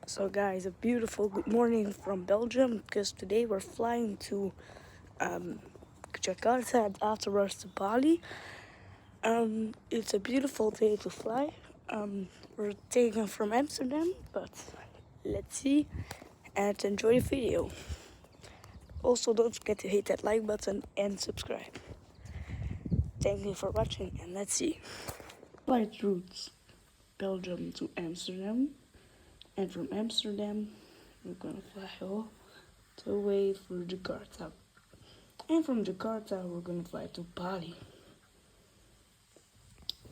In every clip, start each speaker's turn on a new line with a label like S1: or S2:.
S1: So guys, a beautiful good morning from Belgium, because today we're flying to Jakarta and afterwards to Bali. It's a beautiful day to fly. We're taking from Amsterdam, but let's see and enjoy the video. Also, don't forget to hit that like button and subscribe. Thank you for watching, and let's see. Flight routes: Belgium to Amsterdam, and from Amsterdam we're gonna fly all the way for Jakarta, and from Jakarta we're gonna fly to Bali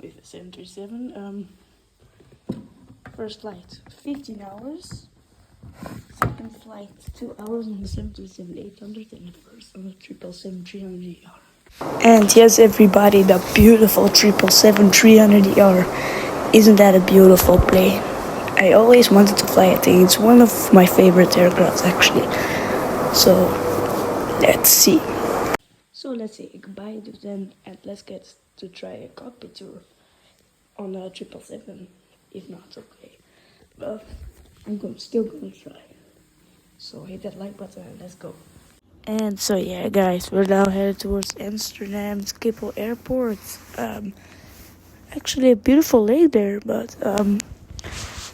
S1: with a 737. First flight 15 hours, second flight 2 hours on the 737-800, and the first on the 777-300ER. And yes, everybody, the beautiful 777-300ER. Isn't that a beautiful plane? I always wanted to fly it. It's one of my favorite aircrafts, actually. So let's see. So let's say goodbye to them, and let's get to try a cockpit tour on a 777. If not, okay. But I'm still gonna try. So hit that like button and let's go. And so yeah, guys, we're now headed towards Amsterdam Schiphol Airport. Actually a beautiful lake there, but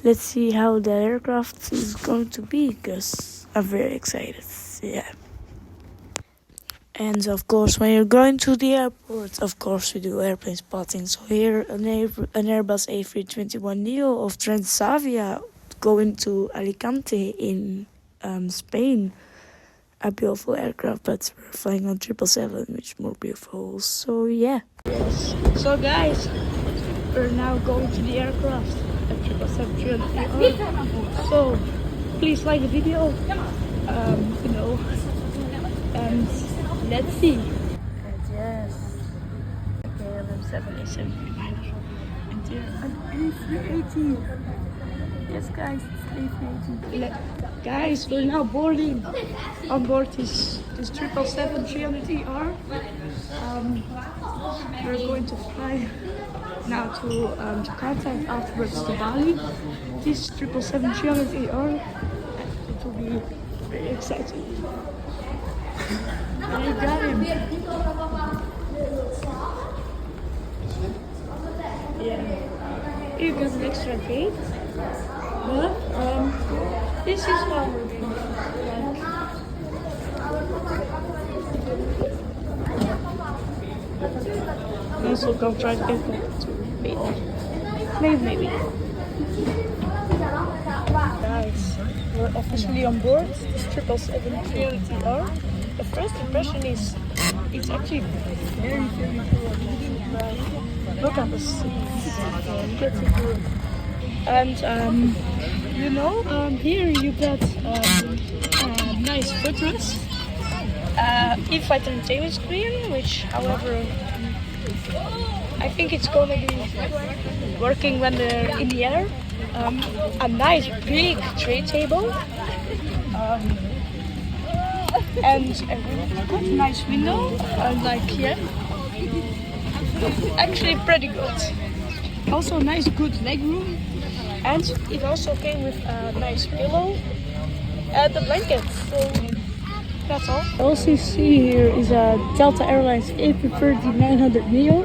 S1: let's see how the aircraft is going to be, because I'm very excited. Yeah. And of course, when you're going to the airport, of course we do airplane spotting. So here an Airbus A321neo of Transavia going to Alicante in Spain. A beautiful aircraft, but we're flying on 777, which is more beautiful. So yeah. Yes. So guys, we're now going to the aircraft at 777-300ER. So please like the video, and let's see. And yes, KLM787-300, and here an A380. Yes, guys, it's A380. Guys, we're now boarding on board this 777-300ER. We're going to fly now to Jakarta and afterwards to Bali. This 777-300ER, it will be very exciting. And you got him. Yeah, you got an extra gate. But this is how we're doing. Also, go try to get that to maybe. Guys, we're officially on board this 777-300ER. The first impression is it's actually very cool. Look at the seats, pretty good. And here you got nice footrest, in-flight entertainment screen, which, however, I think it's gonna be working when they're in the air. A nice big tray table, and a really nice window, actually pretty good. Also nice good leg room, and it also came with a nice pillow and a blanket. So that's all. Also you see here is a Delta Airlines A330-900neo,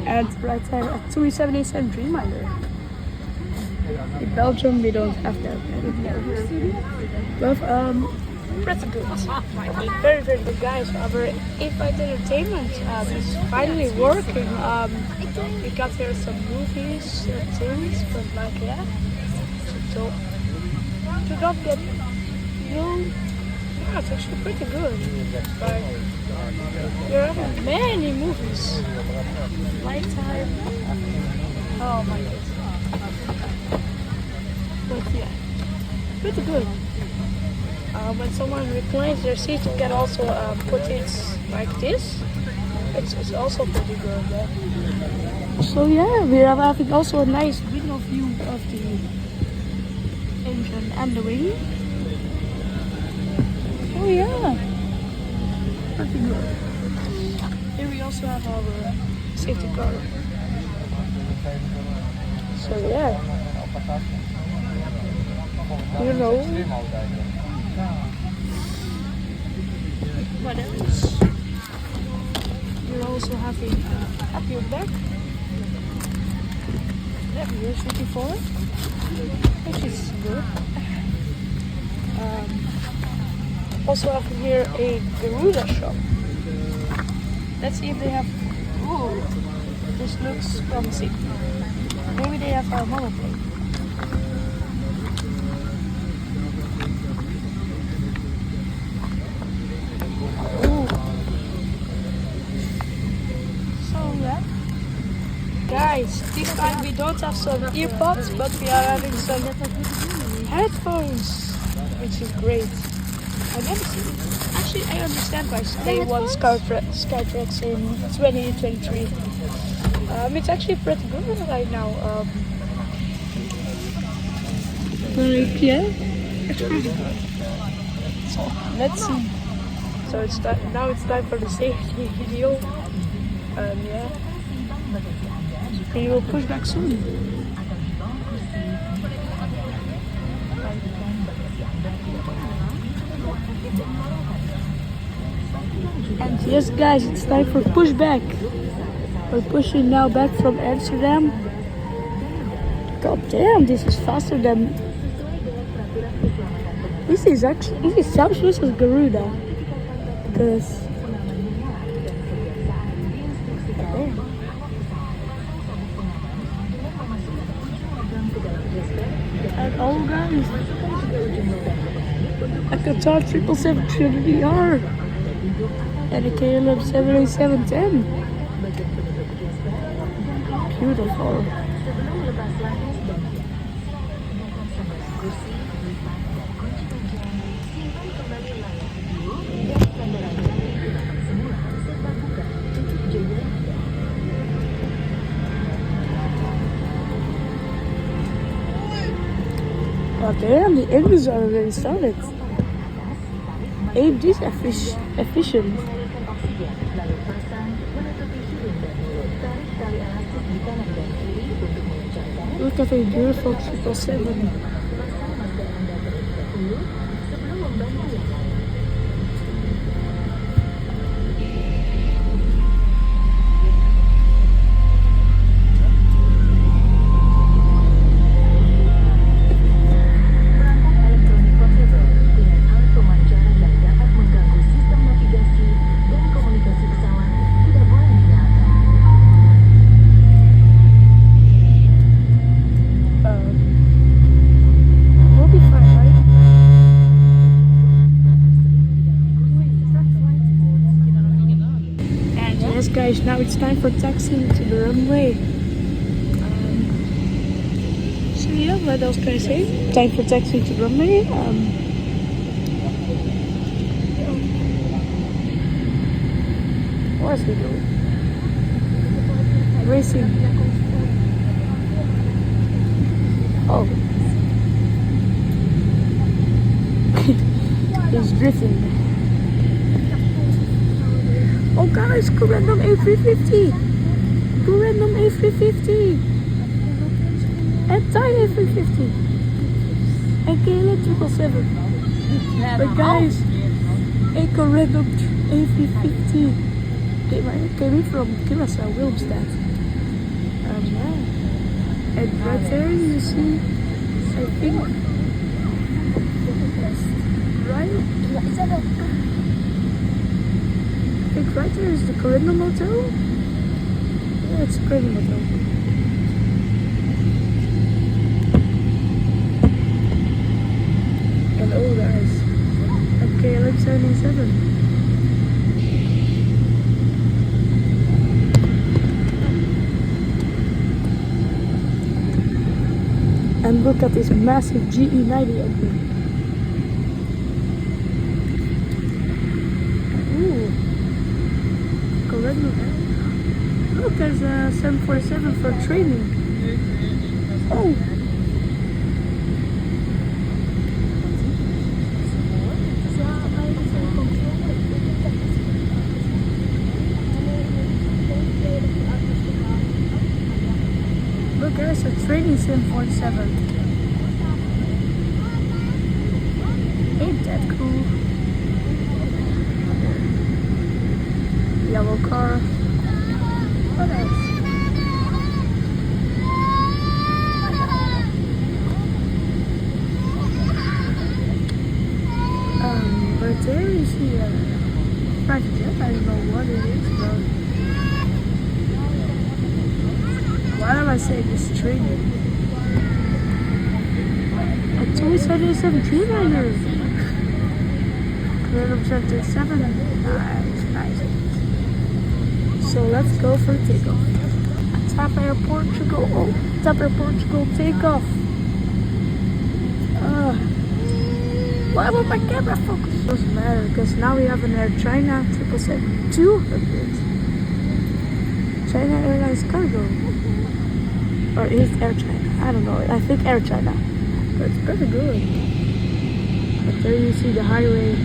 S1: and right there a 787 Dreamliner. In Belgium we don't have that but pretty good. Very, very good, guys. Our in-flight entertainment is finally working. We got here some movies, things, but so to not get it's actually pretty good. There are many movies. Lifetime. Oh my goodness. But yeah, pretty good. When someone reclines their seat, you can also put it like this. It's also pretty good. So yeah, we are having also a nice window view of the engine and the wing. Oh yeah, pretty good. Here we also have our safety car. So yeah. You know. What else? We're also having a Pushback. That we used it before, which is good. Also having here a Garuda shop. Let's see if they have. Ooh, this looks promising. Maybe they have a monoplane. Ooh. So yeah, guys, this time we don't have some earpods, but we are having some headphones, which is great. I never seen it. Actually, I understand why they won Skytrax in 2023. It's actually pretty good right now. Like, yeah. So, let's see. So now it's time for the safety video. Yeah. We will push back soon. And yes guys, it's time for pushback. We're pushing now back from Amsterdam. God damn, this is faster than... This sounds just as Garuda. Because... And oh guys, a Qatar 777-300ER. And a Boeing777-800NG. Beautiful. Oh damn, the engines are already started. Ain't this efficient? Look at a beautiful 777. Guys, now it's time for taxiing to the runway. So yeah, what else can I say? Time for taxiing to the runway. What is he doing? Racing. Oh. He's drifting. Oh guys, Random A350! Random A350! And Thai A350! And KLM 777. But guys, a Random A350 came in from Curacao, Wilmstad. Yeah. And right there you see, I think, right? I think right there is the Corindum Hotel. Yeah, it's the Corindum Hotel. And oh guys, at KLM 77. And look at this massive GE90 engine. Look, there's a 747 for training. Oh! Look, there's a training 747. beautiful car. What else? Right there you see a private jet. I don't know what it is, but why am I saying this training? It's always 777-300. Boeing777. Nice. So let's go for takeoff. Top airport to go. Oh, top airport to go takeoff. Why won't my camera focus? Doesn't matter because now we have an Air China 777-200. China Airlines cargo. Or is it Air China? I don't know. I think Air China. But it's pretty good. But there you see the highway.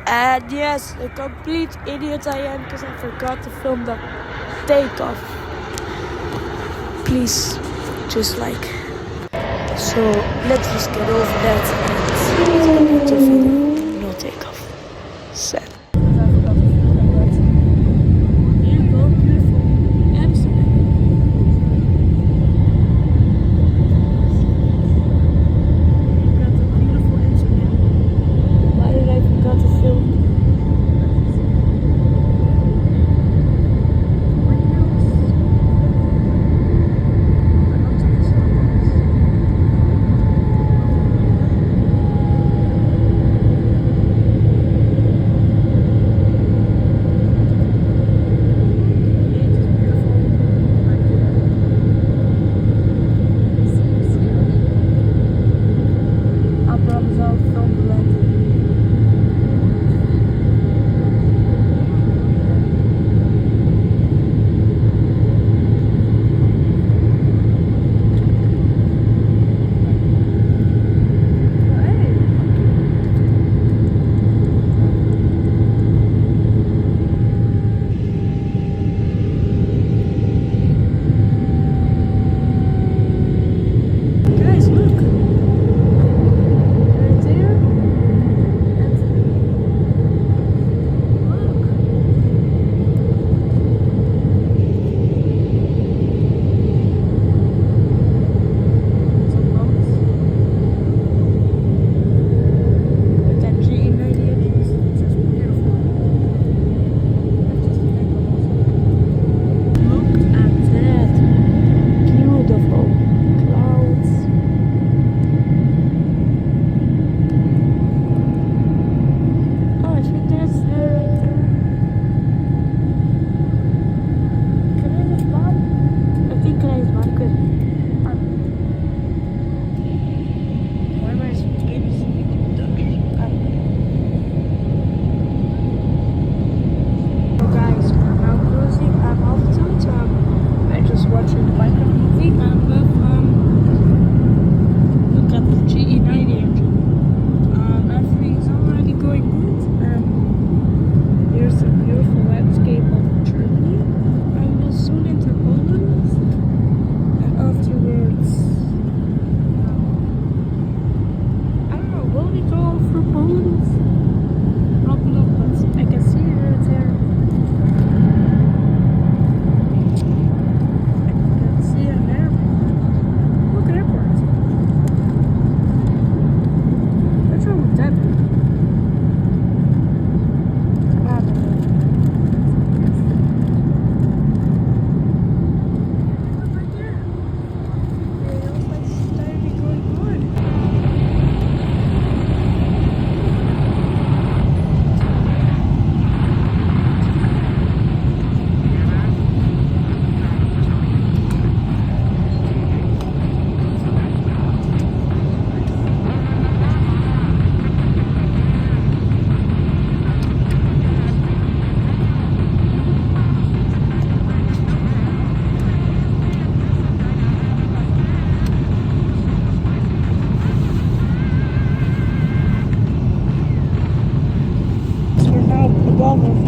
S1: And yes, a complete idiot I am because I forgot to film the takeoff. Please, just like. So let's just get over that and let's get into video. No takeoff. Set. Here you go, beautiful Amsterdam. Got the beautiful Amsterdam. Why did I forget to film?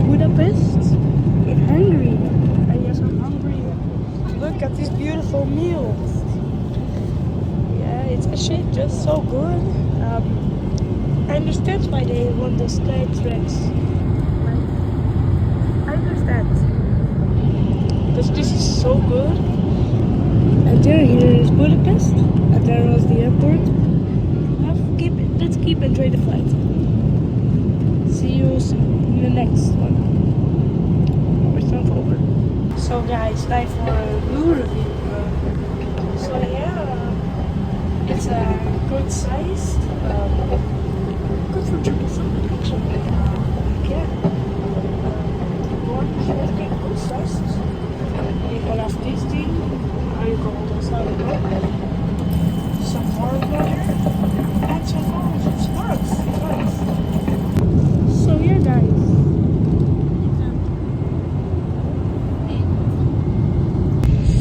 S1: Budapest in Hungary. And yes, I'm hungry. Look at these beautiful meals. Yeah, it's actually just so good. I understand why they want those sky tracks. I understand. Because this is so good. And there here is Budapest. And there was the airport. Let's keep enjoying the flight. See you in the next one. It's not over. So guys, time for a new review. So yeah, it's a good size. Good for 777 actually. Yeah. Good size. You can have this thing. You can also have some more water and some more snacks. So yeah guys.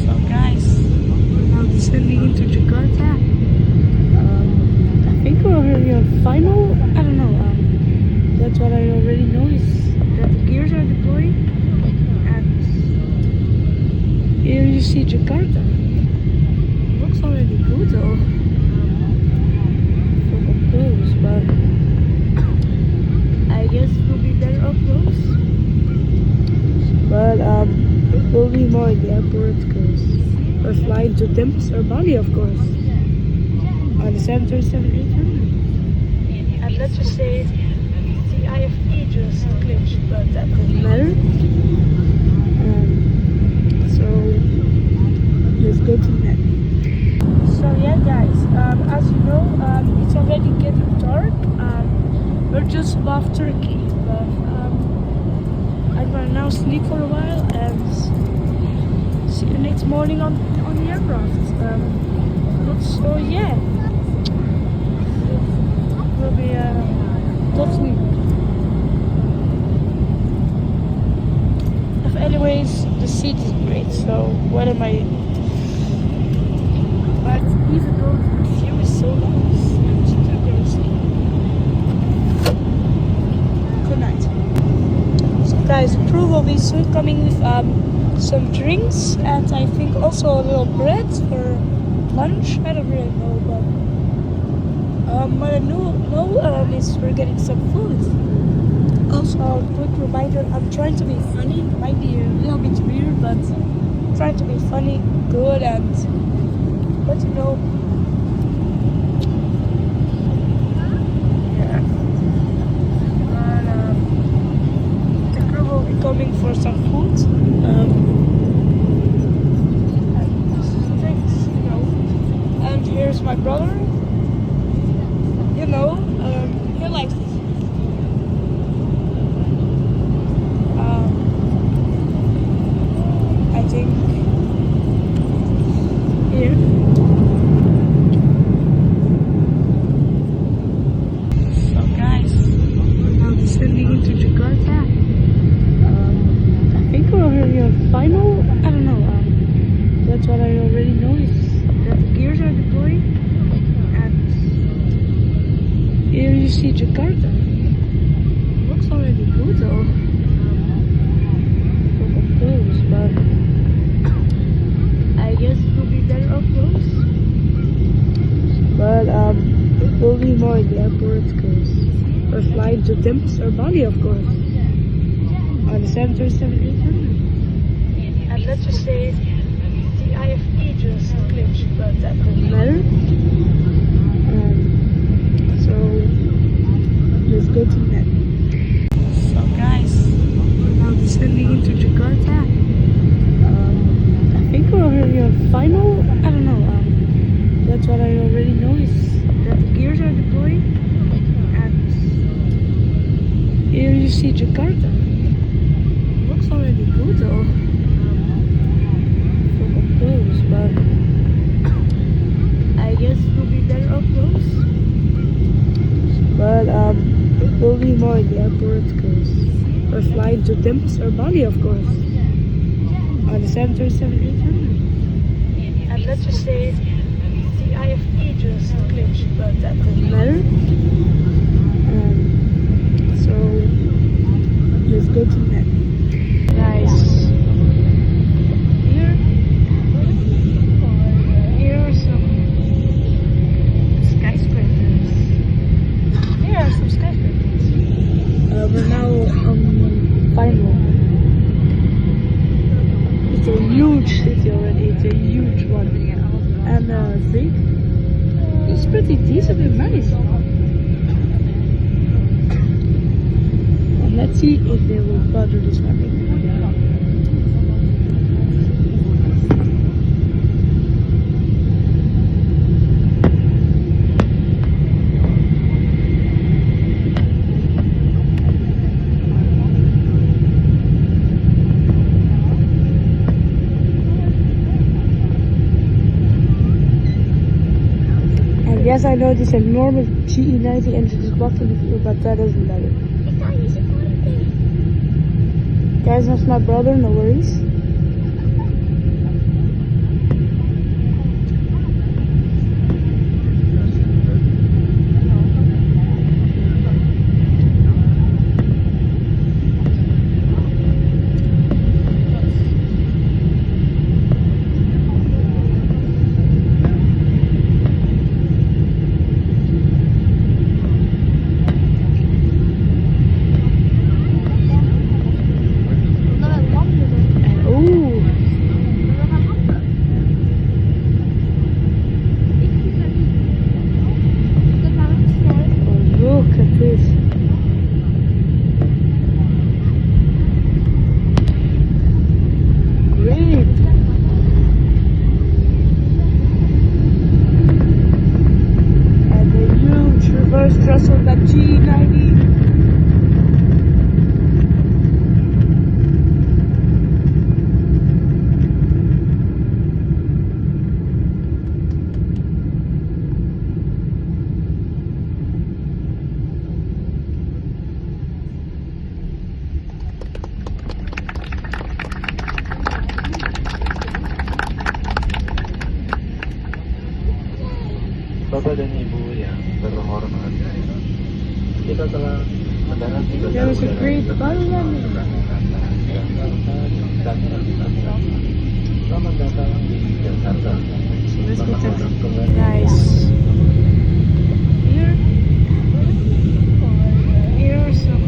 S1: So guys, we're now descending into Jakarta. I think we're already on final. I don't know. That's what I already know is that the gears are deployed. And here you see Jakarta. Looks already good though. From up close, but I guess it will be better up close. But it will be more in the airport because we're flying to Tempest or Bali, of course, on the 737-800. And let's just say the IFE just glitched, but that doesn't matter. So let's go to that. So yeah guys, as you know, it's already getting dark. We're just above Turkey, but I'm gonna now sleep for a while and see you next morning on the aircraft. So yeah, it will be a tough sleep. Anyways, the seat is great, so what am I? But even though the view is so nice, I'm still gonna sleep. Good night. So guys, the crew will be soon coming with some drinks and I think also a little bread for lunch. I don't really know, but what I know is we're getting some food. Also, a quick reminder, I'm trying to be funny. It might be a little bit weird, but I'm trying to be funny, good, and let you know. Yeah. And the crew will be coming for some food. And here's my brother. You know, he likes this. I think here. So guys, we're now descending into Jakarta. I think we're already on final. I don't know. That's what I already know is that the gears are deployed. And here you see Jakarta. Looks already good though. Close, but I guess it will be better up close. But it will be more in the airport because we're flying to Tempest or Bali, of course, on the 737-800. And let's just say the IFE just glitched, but that doesn't matter. So let's go to that. So guys, we're now descending into Jakarta. I think we're already on final. I don't know. That's what I already know is that the gears are deployed. And here you see Jakarta. Looks already good though. From up close, but I guess it will be better up close. But it will be more in the airport because we're flying to Tempest or Bali, of course, on the 737-800. And let's just say the IFE just glitched, but that doesn't matter. So let's go to that. Guys, here are some skyscrapers. Here are some one. And three. It's pretty decent and nice. And let's see if they will bother this one. Yes, I know this enormous GE90 engine is blocking the view, but that doesn't matter. Guys, that's my brother, no worries. Throttle that G90.
S2: Bapak dan Ibu yang terhormat, kita telah mendarat di
S1: There was a great Bali landing.
S2: Selamat datang di Jakarta.
S1: Let's go check it. Nice. Here some.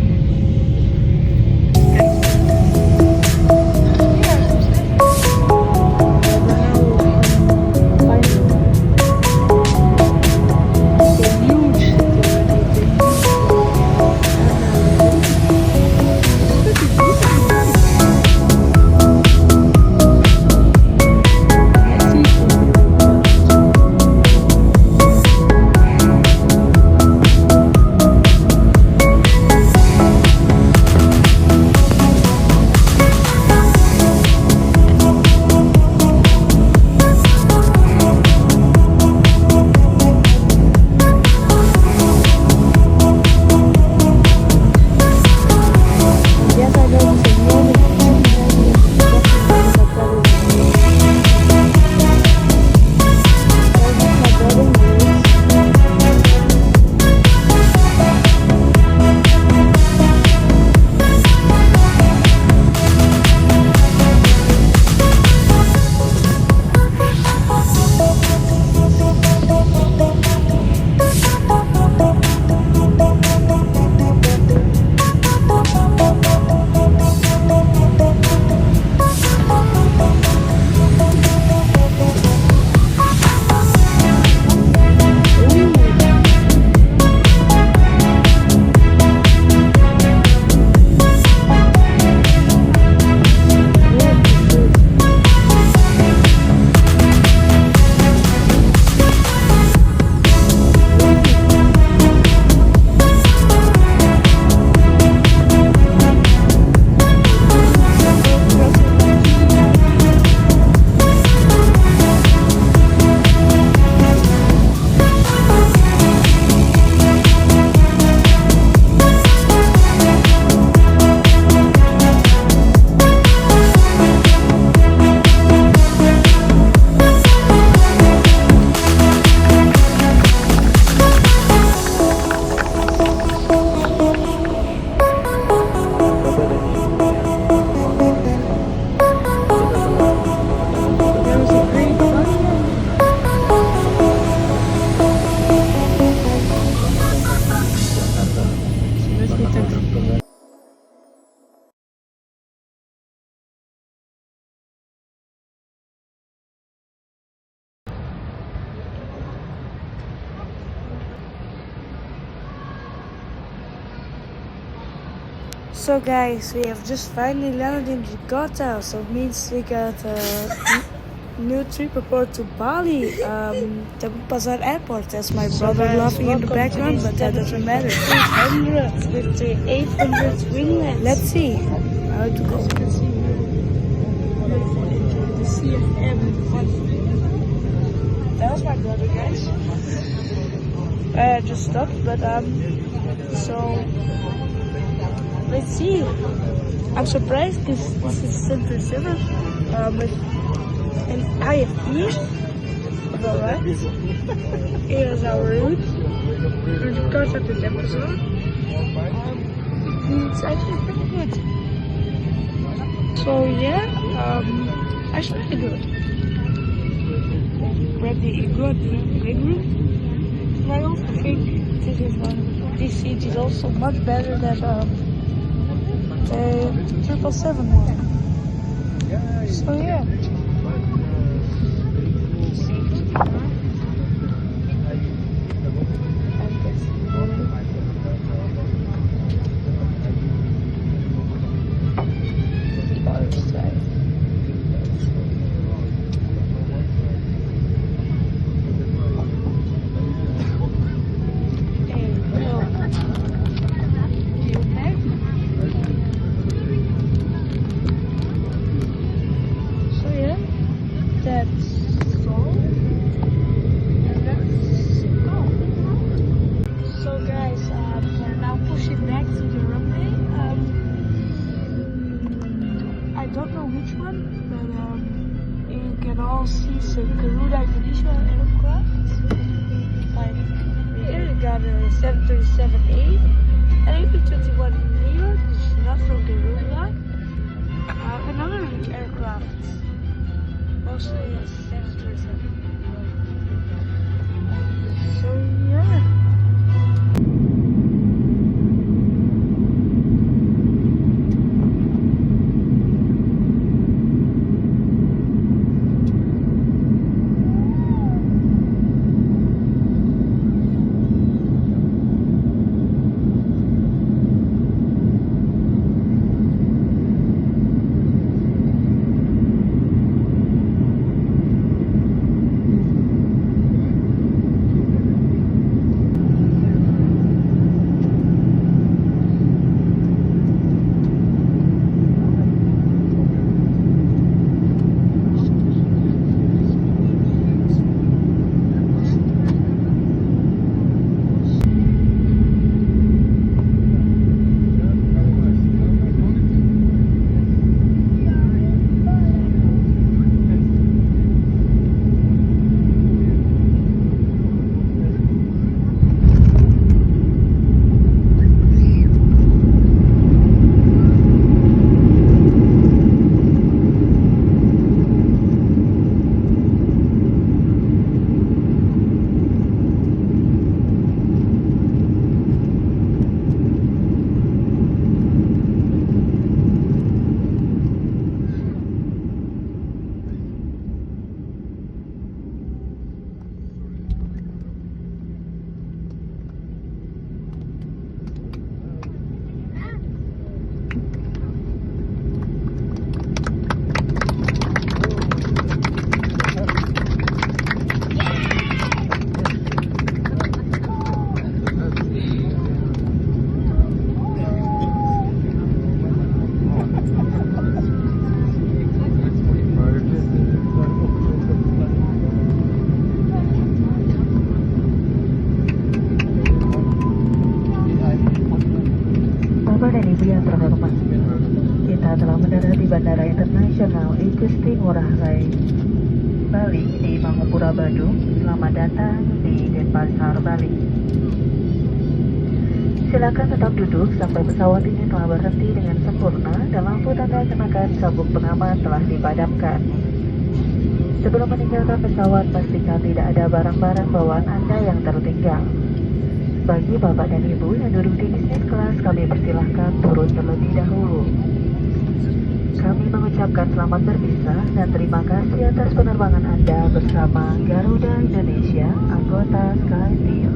S1: So guys, we have just finally landed in Jakarta, so it means we got a new trip report to Bali, Pasar Airport. That's my brother laughing in the background, but that doesn't matter. 800 with the 800 winglet. Let's see how it goes. As you can see, beautiful into the sea of everyone. That was my brother, guys. I just stopped, but so let's see. I'm surprised because this is 737 with an IFE. Alright. Here is our route. And the cars at the episode. It's actually pretty good. So yeah, actually pretty good. Grab the good leg room. I also think this seat is also much better than the 777 one. So yeah. I don't know which one, but you can all see some Garuda Indonesia aircraft. Like here you got a 737-8 and A321neo, which is not from Garuda. Another aircraft, mostly a 737. So yeah.
S3: Bandara Internasional Igusti Ngurah Rai, Bali di Mangupura, Badung. Selamat datang di Denpasar, Bali. Silakan tetap duduk sampai pesawat ini telah berhenti dengan sempurna dan lampu tanda kenakan sabuk pengaman telah dipadamkan. Sebelum meninggalkan pesawat, pastikan tidak ada barang-barang bawaan Anda yang tertinggal. Bagi Bapak dan Ibu yang duduk di bisnis kelas, kami persilahkan turun terlebih dahulu. Kami mengucapkan selamat berpisah dan terima kasih atas penerbangan Anda bersama Garuda Indonesia, anggota SkyTeam.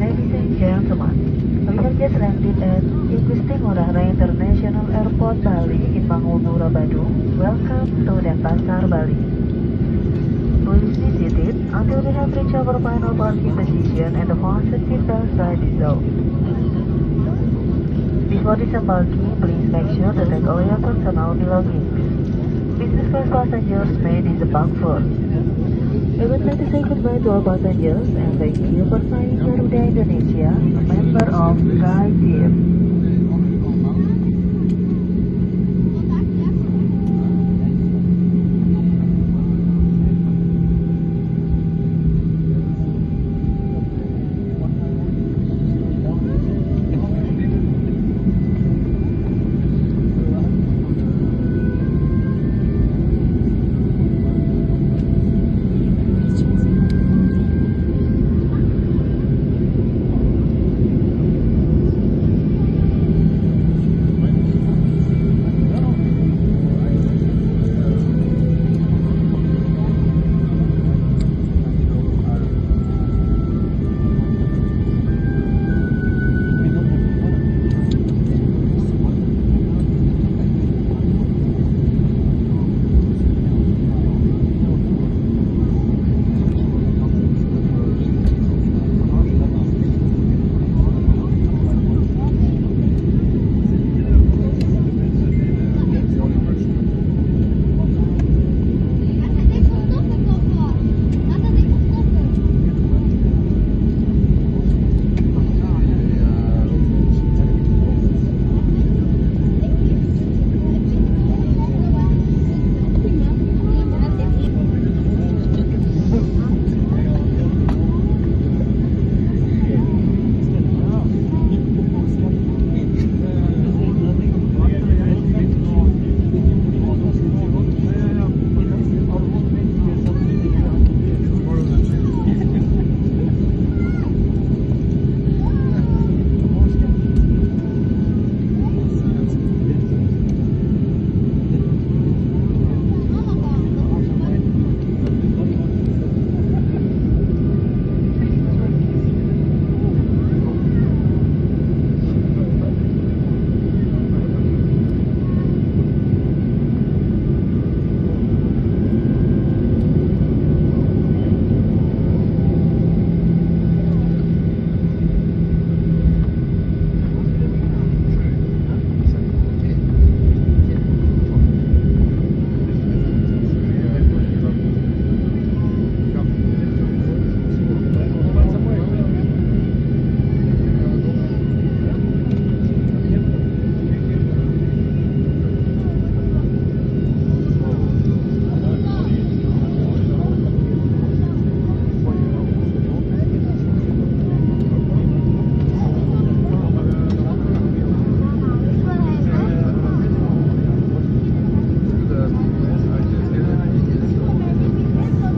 S3: Ladies and gentlemen, We have just landed at Igusti Ngurah Rai International Airport, Bali in Mangunura, Badung. Welcome to Denpasar, Bali. Please be seated until we have reached our final parking position and the fasten seatbelt sign is off. Before disembarking, please make sure to take all your personal belongings. Business class passengers may disembark first. We would like to say goodbye to all passengers and thank you for flying Garuda Indonesia, a member of Sky Team.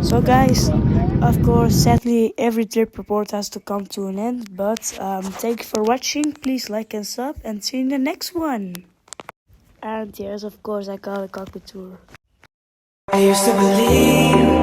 S1: So guys, of course, sadly every trip report has to come to an end, but thank you for watching. Please like and sub and see you in the next one. And yes, of course, I got a cockpit tour.
S4: I used to believe